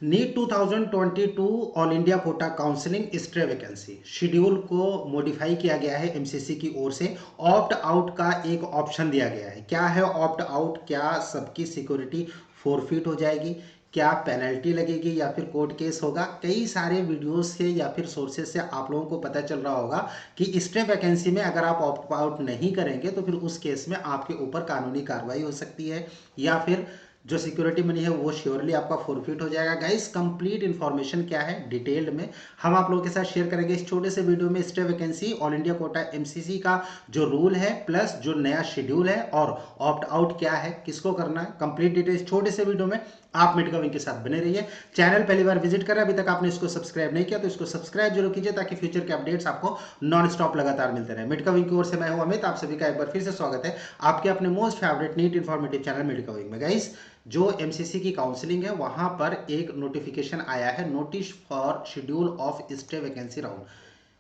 NEET 2022 all India quota counselling stray vacancy schedule को modify किया गया है एमसीसी की ओर से। ऑप्ट आउट का एक ऑप्शन दिया गया है। क्या है ऑप्ट आउट? क्या सबकी सिक्योरिटी फोरफिट हो जाएगी? क्या पेनल्टी लगेगी या फिर कोर्ट केस होगा? कई सारे वीडियोस से या फिर सोर्सेज से आप लोगों को पता चल रहा होगा कि स्टे वैकेंसी में अगर आप ऑप्ट आउट नहीं करेंगे तो फिर उस केस में आपके ऊपर कानूनी कार्रवाई हो सकती है या फिर जो सिक्योरिटी मनी है वो श्योरली आपका फोरफिट हो जाएगा। गाइस कंप्लीट इन्फॉर्मेशन क्या है डिटेल्ड में हम आप लोगों के साथ शेयर करेंगे इस छोटे से वीडियो में। Stay vacancy all India Kota MCC का जो रूल है प्लस जो नया शेड्यूल है और ऑप्ट आउट क्या है, किसको करना है, कंप्लीट डिटेल्स छोटे से वीडियो में आप मेडिका विंग के साथ बने रहिए। चैनल पहली बार विजिट करें, अभी तक आपने इसको सब्सक्राइब नहीं किया तो इसको सब्सक्राइब जरूर कीजिए ताकि फ्यूचर के अपडेट्स आपको नॉन स्टॉप लगातार मिलते रहे। मेडिका विंग की ओर से मैं हूं अमित, आप सभी का एक बार फिर से स्वागत है आपके अपने most favourite NEET informative channel Medica Wing में। गाइस जो एमसीसी की काउंसलिंग है वहां पर एक नोटिफिकेशन आया है, notice for schedule of stray vacancy round.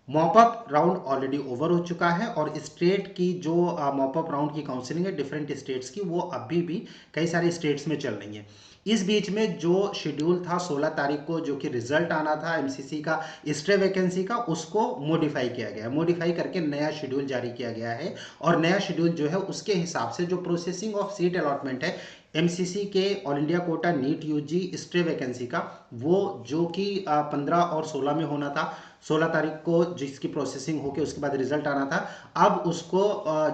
Mop up round already over हो चुका है और स्टेट की जो मॉपअप राउंड की काउंसलिंग है डिफरेंट स्टेट्स की वो अभी भी कई सारे स्टेट्स में चल रही है। इस बीच में जो शेड्यूल था 16 तारीख को जो कि रिजल्ट आना था एमसीसी का स्टे वैकेंसी का, उसको मॉडिफाई किया गया है। मॉडिफाई करके नया शेड्यूल जारी किया गया है और नया शेड्यूल जो है उसके हिसाब से जो प्रोसेसिंग ऑफ सीट अलॉटमेंट है एमसीसी के all India quota NEET UG stray vacancy का, वो जो कि 15 और 16 में होना था, 16 तारीख को जिसकी प्रोसेसिंग होकर उसके बाद रिजल्ट आना था, अब उसको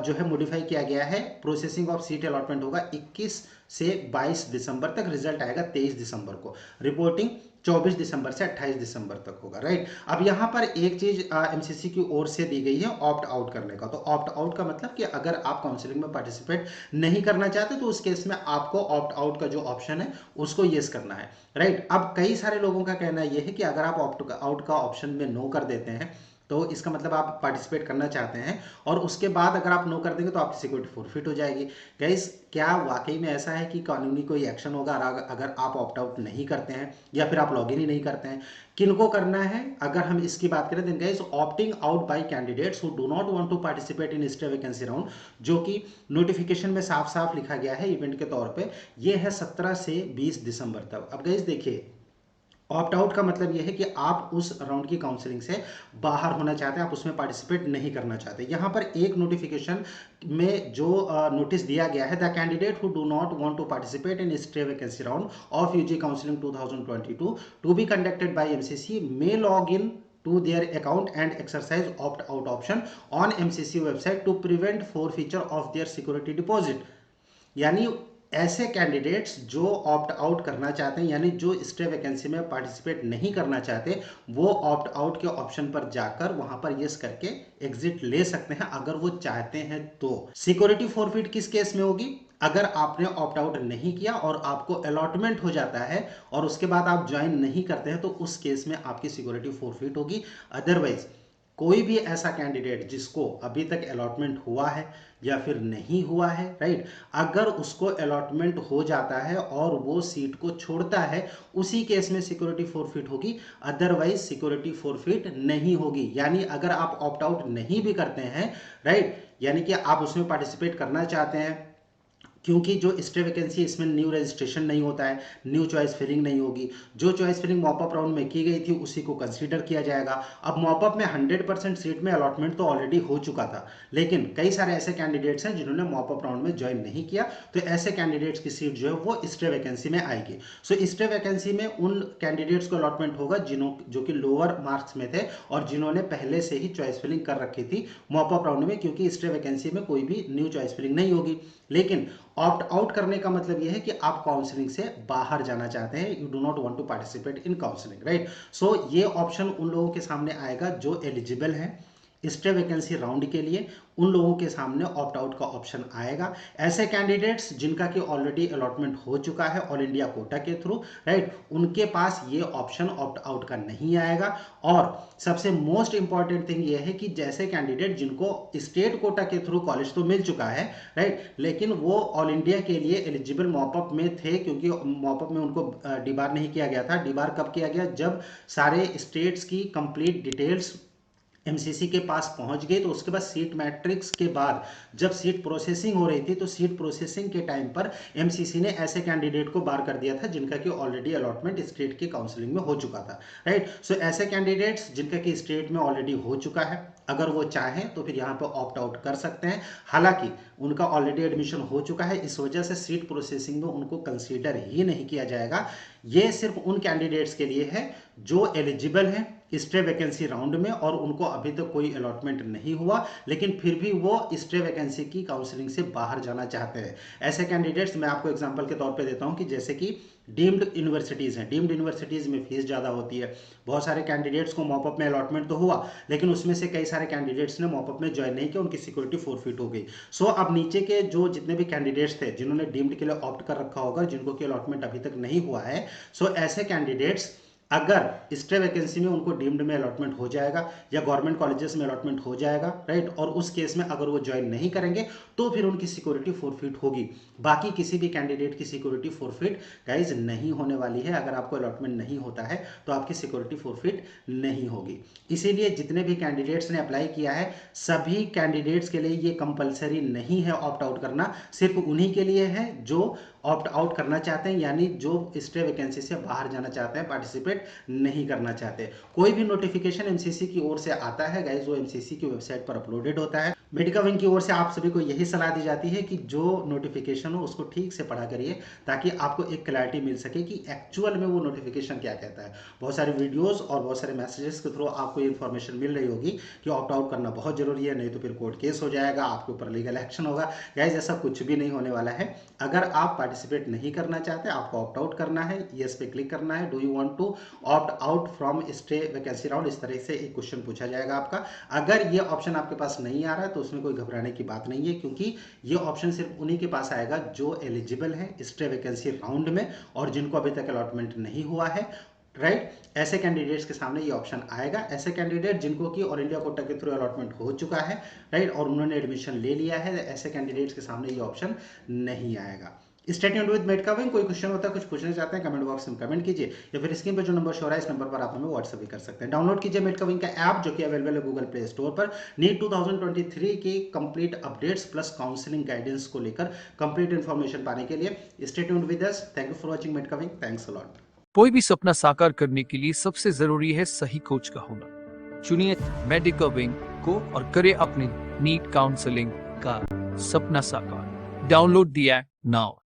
जो है मॉडिफाई किया गया है। प्रोसेसिंग ऑफ सीट अलॉटमेंट होगा 21 से 22 दिसंबर तक, रिजल्ट आएगा 23 दिसंबर को, रिपोर्टिंग 24 दिसंबर से 28 दिसंबर तक होगा। राइट, अब यहाँ पर एक चीज एमसीसी की ओर से दी गई है ऑप्ट आउट करने का। तो ऑप्ट आउट का मतलब कि अगर आप काउंसलिंग में पार्टिसिपेट नहीं करना चाहते तो उस केस में आपको ऑप्ट आउट का जो ऑप्शन है उसको येस करना है। राइट, अब कई सारे लोगों का कहना यह है कि अगर आप ऑप्ट आउट का ऑप्शन में नो कर देते हैं तो इसका मतलब आप पार्टिसिपेट करना चाहते हैं और उसके बाद अगर आप नो कर देंगे तो आपकी सिक्योरिटी फोरफिट हो जाएगी। गाइस क्या वाकई में ऐसा है कि कानूनी कोई एक्शन होगा अगर आप ऑप्ट आउट नहीं करते हैं या फिर आप लॉग इन ही नहीं करते हैं? किनको करना है अगर हम इसकी बात करें, then guys opting out by candidates who do not want to participate in stray vacancy round, जो कि नोटिफिकेशन में साफ साफ लिखा गया है इवेंट के तौर पे, ये है 17 से 20 दिसंबर तक। अब गाइस देखिए ऑप्ट आउट का मतलब यह है कि आप उस राउंड की काउंसलिंग से बाहर होना चाहते हैं, आप उसमें पार्टिसिपेट नहीं करना चाहते। यहां पर एक नोटिफिकेशन में जो नोटिस दिया गया है, the candidate who do not want to participate in stray vacancy round of UG counselling 2022 to be conducted by MCC may log in to their account and exercise opt out option on MCC website to prevent forfeiture of their security deposit। यानी ऐसे candidates जो opt out करना चाहते हैं, यानी जो stay vacancy में participate नहीं करना चाहते, वो ऑप्ट आउट के ऑप्शन पर जाकर वहां पर यस करके एग्जिट ले सकते हैं अगर वो चाहते हैं तो। सिक्योरिटी फॉरफिट किस केस में होगी? अगर आपने ऑप्ट आउट नहीं किया और आपको अलॉटमेंट हो जाता है और उसके बाद आप ज्वाइन नहीं करते हैं तो उस केस में आपकी सिक्योरिटी फॉरफिट होगी। अदरवाइज कोई भी ऐसा कैंडिडेट जिसको अभी तक अलॉटमेंट हुआ है या फिर नहीं हुआ है, राइट, अगर उसको अलॉटमेंट हो जाता है और वो सीट को छोड़ता है, उसी केस में सिक्योरिटी फॉरफिट होगी, अदरवाइज सिक्योरिटी फॉरफिट नहीं होगी। यानी अगर आप ऑप्ट आउट नहीं भी करते हैं, राइट, यानी कि आप उसमें पार्टिसिपेट करना चाहते हैं, क्योंकि जो स्टे वैकेंसी इसमें न्यू रजिस्ट्रेशन नहीं होता है, न्यू चॉइस फिलिंग नहीं होगी, जो चॉइस फिलिंग मॉपअप राउंड में की गई थी उसी को कंसीडर किया जाएगा। अब मॉपअप में 100% सीट में अलॉटमेंट तो ऑलरेडी हो चुका था, लेकिन कई सारे ऐसे कैंडिडेट्स हैं जिन्होंने मॉपअप राउंड में ज्वाइन नहीं किया, तो ऐसे कैंडिडेट्स की सीट जो है वो स्टे वैकेंसी में आएगी। सो स्टे वैकेंसी में उन कैंडिडेट्स को अलॉटमेंट होगा जो कि लोअर मार्क्स में थे और जिन्होंने पहले से ही चॉइस फिलिंग कर रखी थी मॉपअप राउंड में, क्योंकि स्टे वैकेंसी में कोई भी न्यू चॉइस फिलिंग नहीं होगी। लेकिन ऑप्ट आउट करने का मतलब यह है कि आप काउंसलिंग से बाहर जाना चाहते हैं, you do not want to participate in counselling, right. So ये ऑप्शन उन लोगों के सामने आएगा जो एलिजिबल हैं स्टे वैकेंसी राउंड के लिए, उन लोगों के सामने ऑप्ट आउट का ऑप्शन आएगा। ऐसे कैंडिडेट्स जिनका कि ऑलरेडी अलॉटमेंट हो चुका है ऑल इंडिया कोटा के थ्रू, राइट, उनके पास ये ऑप्शन ऑप्ट आउट का नहीं आएगा। और सबसे मोस्ट इंपॉर्टेंट थिंग ये है कि जैसे कैंडिडेट जिनको स्टेट कोटा के थ्रू कॉलेज तो मिल चुका है, राइट, लेकिन वो ऑल इंडिया के लिए एलिजिबल मॉपअप में थे, क्योंकि मॉपअप में उनको डिबार नहीं किया गया था। डिबार कब किया गया? जब सारे स्टेट्स की कंप्लीट डिटेल्स एमसीसी के पास पहुंच गए, तो उसके बाद सीट मैट्रिक्स के बाद जब सीट प्रोसेसिंग हो रही थी, तो सीट प्रोसेसिंग के टाइम पर एमसीसी ने ऐसे कैंडिडेट को बार कर दिया था जिनका कि ऑलरेडी अलॉटमेंट स्टेट की काउंसलिंग में हो चुका था, राइट। सो ऐसे कैंडिडेट्स जिनका कि स्टेट में ऑलरेडी हो चुका है, अगर वो चाहें तो फिर यहाँ पर ऑप्ट आउट कर सकते हैं। हालांकि उनका ऑलरेडी एडमिशन हो चुका है, इस वजह से सीट प्रोसेसिंग में उनको कंसीडर ही नहीं किया जाएगा। ये सिर्फ उन कैंडिडेट्स के लिए है जो एलिजिबल हैं स्टे वैकेंसी राउंड में और उनको अभी तक कोई अलॉटमेंट नहीं हुआ, लेकिन फिर भी वो स्टे वैकेंसी की काउंसलिंग से बाहर जाना चाहते हैं। ऐसे कैंडिडेट्स मैं आपको एग्जांपल के तौर पे देता हूं कि जैसे कि डीम्ड यूनिवर्सिटीज़ हैं, डीम्ड यूनिवर्सिटीज़ में फीस ज़्यादा होती है। बहुत सारे कैंडिडेट्स को मॉपअप में अलॉटमेंट तो हुआ, लेकिन उसमें से कई सारे कैंडिडेट्स ने मॉपअप में ज्वाइन नहीं किया, उनकी सिक्योरिटी फोरफिट हो गई। सो अब नीचे के जो जितने भी कैंडिडेट्स थे जिन्होंने डीम्ड के लिए ऑप्ट कर रखा होगा, जिनको की अलॉटमेंट अभी तक नहीं हुआ है, सो ऐसे कैंडिडेट्स अगर स्टे वैकेंसी में उनको डीम्ड में अलॉटमेंट हो जाएगा या गवर्नमेंट कॉलेजेस में अलॉटमेंट हो जाएगा, राइट, और उस केस में अगर वो ज्वाइन नहीं करेंगे तो फिर उनकी सिक्योरिटी फोरफिट होगी। बाकी किसी भी कैंडिडेट की सिक्योरिटी फोरफिट गाइज नहीं होने वाली है। अगर आपको अलॉटमेंट नहीं होता है तो आपकी सिक्योरिटी फोरफिट नहीं होगी। इसीलिए जितने भी कैंडिडेट्स ने अप्लाई किया है, सभी कैंडिडेट्स के लिए ये कंपलसरी नहीं है ऑप्ट आउट करना, सिर्फ उन्हीं के लिए है जो ऑप्ट आउट करना चाहते हैं, यानी जो स्टे वैकेंसी से बाहर जाना चाहते हैं, पार्टिसिपेट नहीं करना चाहते। कोई भी नोटिफिकेशन एमसीसी की ओर से आता है गाइज, वो एमसीसी की वेबसाइट पर अपलोडेड होता है। मेडिका विंग की ओर से आप सभी को यही सलाह दी जाती है कि जो नोटिफिकेशन हो उसको ठीक से पढ़ा करिए, ताकि आपको एक क्लैरिटी मिल सके कि एक्चुअल में वो नोटिफिकेशन क्या कहता है। बहुत सारे वीडियोस और बहुत सारे मैसेजेस के थ्रू आपको ये इन्फॉर्मेशन मिल रही होगी कि ऑप्ट आउट करना बहुत जरूरी है, नहीं तो फिर कोर्ट केस हो जाएगा, आपके ऊपर लीगल एक्शन होगा। गाइज ऐसा कुछ भी नहीं होने वाला है। अगर आप पार्टिसिपेट नहीं करना चाहते, आपको ऑप्ट आउट करना है, यस पे क्लिक करना है। Do you want to opt out from stray vacancy round, इस तरह से एक क्वेश्चन पूछा जाएगा आपका। अगर ये ऑप्शन आपके पास नहीं आ रहा है तो उसमें कोई घबराने की बात नहीं है, क्योंकि ये ऑप्शन सिर्फ उन्हीं के पास आएगा जो एलिजिबल है स्टे वैकेंसी राउंड में और जिनको अभी तक अलॉटमेंट नहीं हुआ है, राइट। ऐसे कैंडिडेट्स के सामने ये ऑप्शन आएगा। ऐसे कैंडिडेट जिनको कि ऑल इंडिया कोटा के थ्रू अलॉटमेंट हो चुका है, राइट, और उन्होंने एडमिशन ले लिया है, ऐसे कैंडिडेट्स के सामने ये ऑप्शन नहीं आएगा। Stay tuned with Medica wing. कोई क्वेश्चन होता है, कुछ पूछना चाहते हैं, कमेंट बॉक्स में कमेंट कीजिए या फिर स्क्रीन पर जो नंबर शो हो रहा है इस नंबर पर आप हमें व्हाट्सएप भी कर सकते हैं। डाउनलोड कीजिए मेडिका विंग का ऐप, जो कि अवेलेबल है गूगल प्ले स्टोर पर। नीट 2023 की complete updates plus counselling guidance को लेकर कंप्लीट इन्फॉर्मेशन पाने के लिए stay tuned with us. Thank you for watching Medica wing. Thanks a lot. कोई भी सपना साकार करने के लिए सबसे जरूरी है सही कोच का होना। चुनिए मेडिका विंग को और करें अपने नीट काउंसलिंग का सपना साकार। Download the app now.